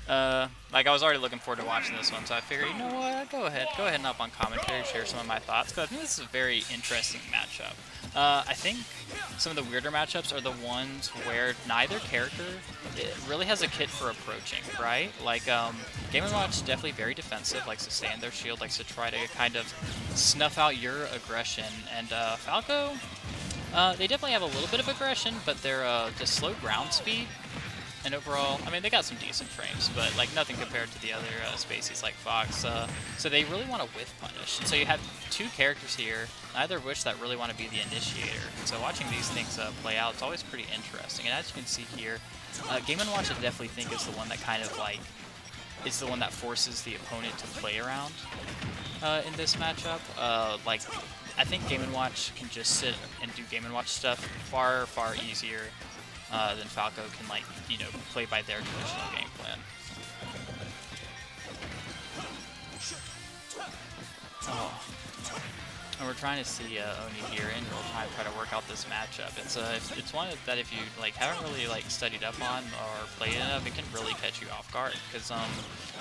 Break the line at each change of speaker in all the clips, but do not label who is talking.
Like I was already looking forward to watching this one, so I figured, you know what, go ahead and hop on commentary, share some of my thoughts, because I think this is a very interesting matchup. I think some of the weirder matchups are the ones where neither character really has a kit for approaching, right? Like, Game & Watch definitely very defensive, likes to stay in their shield, likes to try to kind of snuff out your aggression, and Falco, they definitely have a little bit of aggression, but they're just slow ground speed. And overall, I mean, they got some decent frames, but like nothing compared to the other species like Fox. So they really want to whiff punish. And so you have two characters here, neither of which that really want to be the initiator. And so watching these things play out, it's always pretty interesting. And as you can see here, Game & Watch I definitely think is the one that kind of like is the one that forces the opponent to play around in this matchup. Like I think Game & Watch can just sit and do Game & Watch stuff far easier then Falco can, like, you know, play by their traditional game plan. Oh. And we're trying to see Oni here in real time try to work out this matchup. It's one that if you like haven't really like studied up on or played enough, it can really catch you off guard because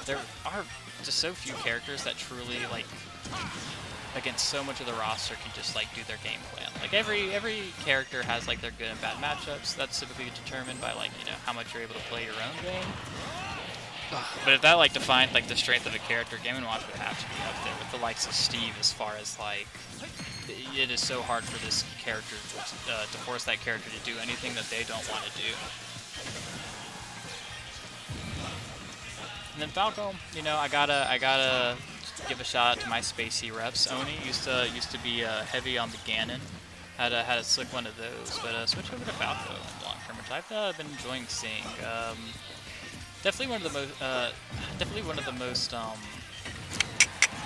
there are just so few characters that truly like against so much of the roster can just like do their game plan. Like every character has like their good and bad matchups. That's typically determined by like, you know, how much you're able to play your own game. But if that like defined like the strength of a character, Game & Watch would have to be up there with the likes of Steve as far as like it is so hard for this character to force that character to do anything that they don't want to do. And then Falco, you know, I gotta give a shout out to my spacey reps. Oni used to be heavy on the Ganon. Had a slick one of those, but switch over to Falco in long term, which I've been enjoying seeing. Definitely one of the most what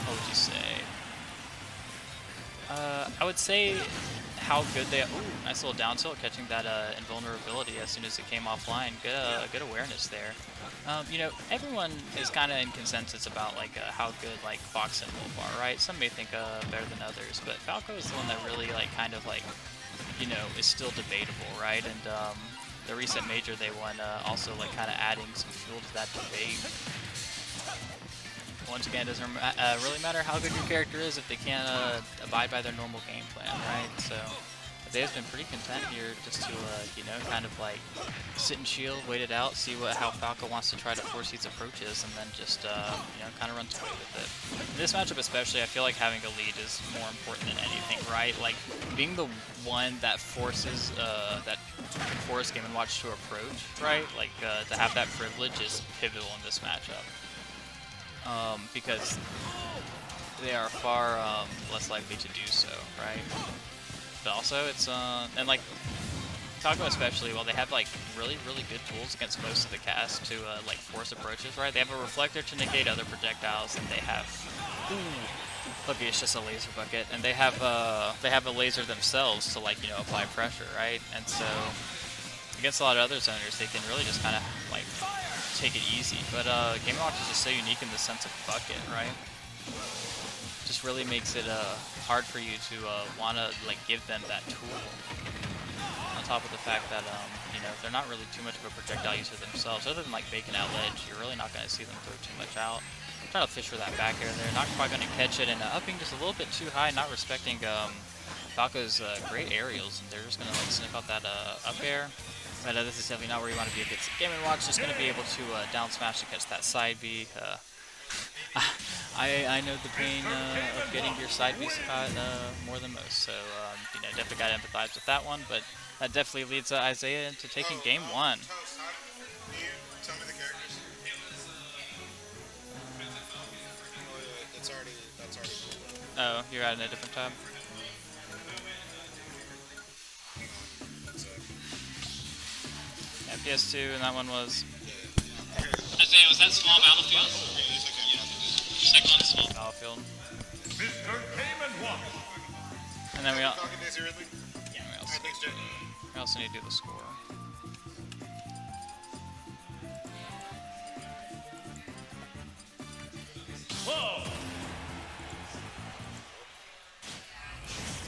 would you say? I would say how good they. Ooh, nice little down tilt, catching that invulnerability as soon as it came offline. Good awareness there. You know, everyone is kind of in consensus about like how good like Fox and Wolf are, right? Some may think better than others, but Falco is the one that really like kind of like, you know, is still debatable, right? And the recent major they won also like kind of adding some fuel to that debate. Once again, it doesn't really matter how good your character is if they can't abide by their normal game plan, right? So Isaiah's been pretty content here just to, you know, kind of like sit and shield, wait it out, see how Falco wants to try to force these approaches, and then just, you know, kind of runs away with it. In this matchup especially, I feel like having a lead is more important than anything, right? Like, being the one that forces, Game & Watch to approach, right? Like, to have that privilege is pivotal in this matchup. Because they are far less likely to do so, right? But also, it's and like Falco especially, well, they have like really good tools against most of the cast to like force approaches, right? They have a reflector to negate other projectiles, and they have okay, it's just a laser bucket, and they have a laser themselves to like, you know, apply pressure, right? And so against a lot of other zoners, they can really just kind of like take it easy. But Game & Watch is just so unique in the sense of bucket, right? Just really makes it hard for you to want to like give them that tool. On top of the fact that you know, they're not really too much of a projectile user themselves. Other than like baking out ledge, you're really not going to see them throw too much out. I'm trying to fish for that back air there, not quite going to catch it, and upping just a little bit too high, not respecting Falco's great aerials, and they're just going to like sniff out that up air. But this is definitely not where you want to be against Game & Watch. Just going to be able to down smash to catch that side B. I know the pain of getting your side B spot more than most, so you know, definitely got to empathize with that one. But that definitely leads Isaiah into taking game one.
Tell me the characters. That's already.
Oh, you're at a different tab. Yeah, PS2, and that one was. Isaiah, was that small battlefield? Second one, small battlefield. And then we all. Yeah, we also need to do the score.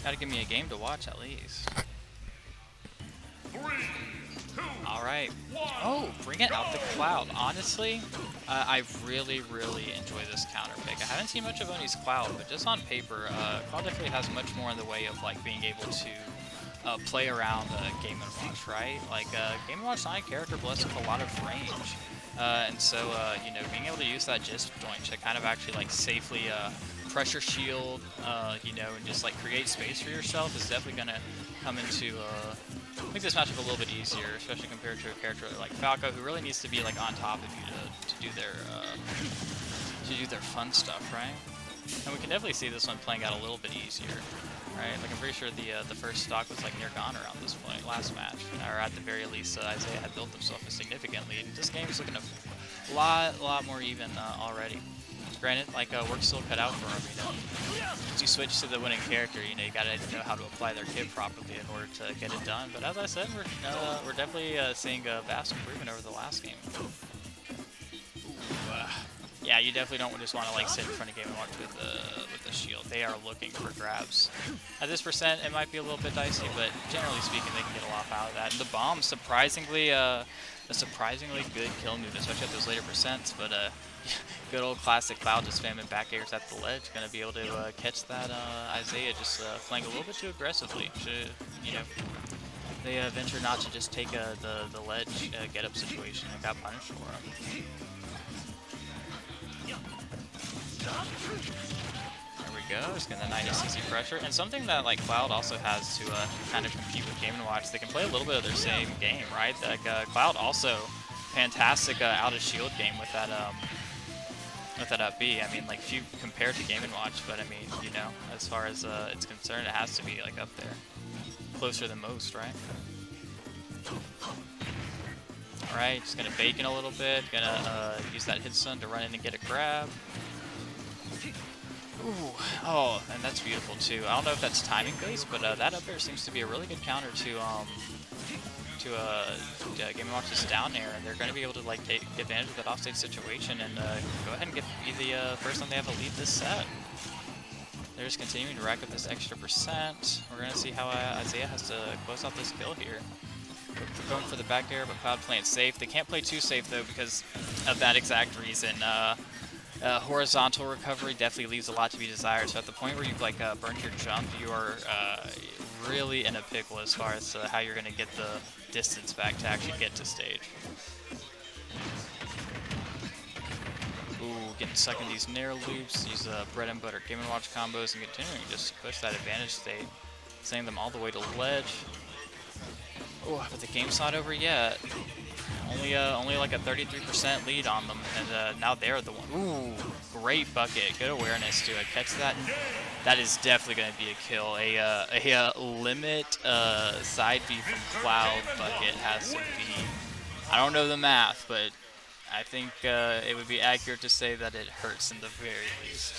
Gotta give me a game to watch at least. Alright. right. Oh, bring it out the Cloud. Honestly, I really, really enjoy this counter pick. I haven't seen much of Oni's Cloud, but just on paper, Cloud definitely has much more in the way of like being able to play around Game & Watch, right? Like Game & Watch Sonic character blessed with a lot of range. And so, you know, being able to use that disjoint to kind of actually like safely pressure shield, you know, and just like create space for yourself is definitely going to come into make this matchup a little bit easier, especially compared to a character like Falco, who really needs to be like on top of you to do their fun stuff, right? And we can definitely see this one playing out a little bit easier, right? Like I'm pretty sure the first stock was like near gone around this point last match, or at the very least, Izaih had built himself a significant lead. This game is looking a lot more even already. Granted, like work's still cut out for him, you know. Once you switch to the winning character, you know, you gotta know how to apply their kit properly in order to get it done. But as I said, we're definitely seeing a vast improvement over the last game. Yeah, you definitely don't just want to like sit in front of Game & Watch with the shield. They are looking for grabs. At this percent, it might be a little bit dicey, but generally speaking, they can get a lot out of that. And the bomb, surprisingly, a surprisingly good kill move, especially at those later percents. But good old classic Cloud just spamming back airs at the ledge, gonna be able to catch that Izaih just playing a little bit too aggressively. Should, you know, they venture not to just take the ledge get up situation and got punished for him. There we go, just getting the 90 CC pressure. And something that like Cloud also has to kind of compete with Game & Watch, they can play a little bit of their same game, right? Like Cloud also fantastic out of shield game with that up B. I mean, like few compared to Game & Watch, but I mean, you know, as far as it's concerned, it has to be like up there, closer than most, right? All right, just gonna bake in a little bit, gonna use that hit stun to run in and get a grab. Ooh, oh, and that's beautiful too. I don't know if that's timing based, but that up air seems to be a really good counter to Game & Watch's down air, and they're going to be able to like take advantage of that offstage situation and go ahead and be the first time they have a lead this set. They're just continuing to rack up this extra percent. We're going to see how Izaih has to close out this kill here. They're going for the back air, but Cloud playing safe. They can't play too safe though because of that exact reason. Horizontal recovery definitely leaves a lot to be desired. So at the point where you've like burned your jump, you are really in a pickle as far as how you're going to get the distance back to actually get to stage. Ooh, getting stuck in these narrow loops, these bread and butter Game & Watch combos, and continuing just to push that advantage state, sending them all the way to the ledge. Oh, but the game's not over yet. Only like a 33% lead on them, and now they're the one. Ooh, great bucket, good awareness to catch that. That is definitely going to be a kill. A limit side B from Cloud bucket has to be. I don't know the math, but I think it would be accurate to say that it hurts in the very least.